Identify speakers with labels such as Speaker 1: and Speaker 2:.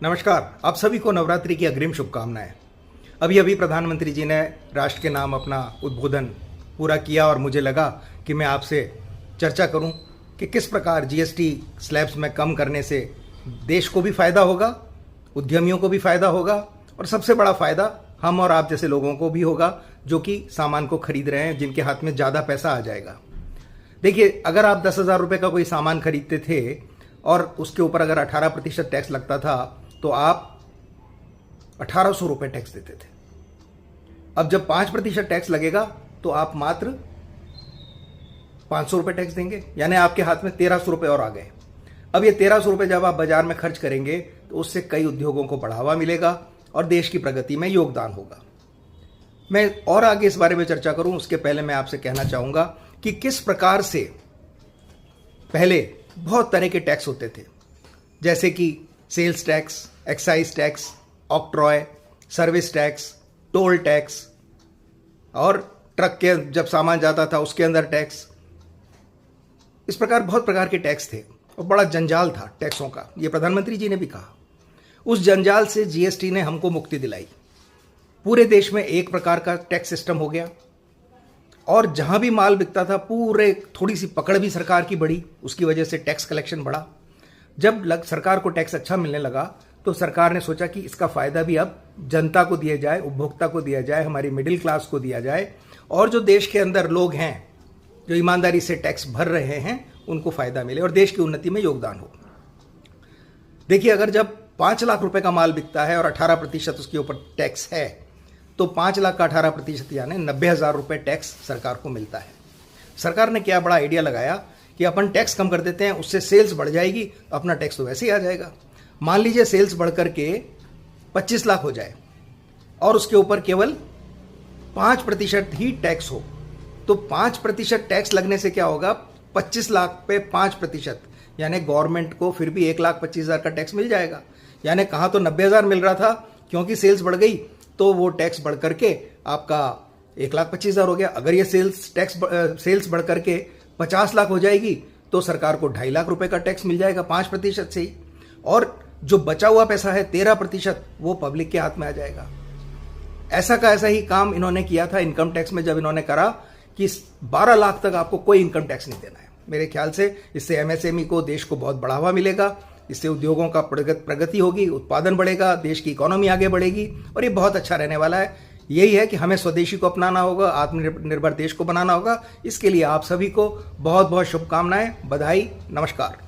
Speaker 1: नमस्कार। आप सभी को नवरात्रि की अग्रिम शुभकामनाएं। अभी अभी प्रधानमंत्री जी ने राष्ट्र के नाम अपना उद्बोधन पूरा किया और मुझे लगा कि मैं आपसे चर्चा करूं कि किस प्रकार जीएसटी स्लैब्स में कम करने से देश को भी फायदा होगा, उद्यमियों को भी फायदा होगा और सबसे बड़ा फायदा हम और आप जैसे लोगों को भी होगा जो कि सामान को खरीद रहे हैं, जिनके हाथ में ज़्यादा पैसा आ जाएगा। देखिए, अगर आप 10,000 रुपये का कोई सामान खरीदते थे और उसके ऊपर अगर 18% टैक्स लगता था तो आप 1800 रुपये टैक्स देते थे। अब जब 5% टैक्स लगेगा तो आप मात्र 500 रुपये टैक्स देंगे, यानी आपके हाथ में 1300 रुपये और आ गए। अब ये 1300 रुपये जब आप बाजार में खर्च करेंगे तो उससे कई उद्योगों को बढ़ावा मिलेगा और देश की प्रगति में योगदान होगा। मैं और आगे इस बारे में चर्चा करूं उसके पहले मैं आपसे कहना चाहूंगा कि किस प्रकार से पहले बहुत तरह के टैक्स होते थे, जैसे कि sales tax, excise tax, octroi, service tax, toll tax और ट्रक के जब सामान जाता था उसके अंदर टैक्स। इस प्रकार बहुत प्रकार के टैक्स थे और बड़ा जंजाल था टैक्सों का, ये प्रधानमंत्री जी ने भी कहा। उस जंजाल से जीएसटी ने हमको मुक्ति दिलाई। पूरे देश में एक प्रकार का टैक्स सिस्टम हो गया और जहां भी माल बिकता था पूरे थोड़ी सी पकड़ भी सरकार की बढ़ी, उसकी वजह से टैक्स कलेक्शन बढ़ा। जब सरकार को टैक्स अच्छा मिलने लगा तो सरकार ने सोचा कि इसका फायदा भी अब जनता को दिया जाए, उपभोक्ता को दिया जाए, हमारी मिडिल क्लास को दिया जाए और जो देश के अंदर लोग हैं जो ईमानदारी से टैक्स भर रहे हैं उनको फायदा मिले और देश की उन्नति में योगदान हो। देखिए, अगर जब 5 लाख रुपए का माल बिकता है और 18% उसके ऊपर टैक्स है तो 5 लाख का 18% यानी 90,000 रुपये टैक्स सरकार को मिलता है। सरकार ने क्या बड़ा आइडिया लगाया कि अपन टैक्स कम कर देते हैं, उससे सेल्स बढ़ जाएगी, अपना टैक्स तो वैसे ही आ जाएगा। मान लीजिए सेल्स बढ़ करके 25 लाख हो जाए और उसके ऊपर केवल 5% ही टैक्स हो, तो 5% टैक्स लगने से क्या होगा, 25 लाख पे 5%, यानी गवर्नमेंट को फिर भी 1,25,000 का टैक्स मिल जाएगा। यानी कहाँ तो 90,000 मिल रहा था, क्योंकि सेल्स बढ़ गई तो वो टैक्स बढ़ करके आपका 1,25,000 हो गया। अगर ये सेल्स बढ़ करके 50 लाख हो जाएगी तो सरकार को 2.5 लाख रुपए का टैक्स मिल जाएगा 5% से ही, और जो बचा हुआ पैसा है 13% वो पब्लिक के हाथ में आ जाएगा। ऐसा का ऐसा ही काम इन्होंने किया था इनकम टैक्स में, जब इन्होंने करा कि 12 लाख तक आपको कोई इनकम टैक्स नहीं देना है। मेरे ख्याल से इससे एमएसएमई को, देश को बहुत बढ़ावा मिलेगा, इससे उद्योगों का प्रगति होगी, उत्पादन बढ़ेगा, देश की इकोनॉमी आगे बढ़ेगी और ये बहुत अच्छा रहने वाला है। यही है कि हमें स्वदेशी को अपनाना होगा, आत्मनिर्भर देश को बनाना होगा। इसके लिए आप सभी को बहुत बहुत शुभकामनाएं, बधाई, नमस्कार।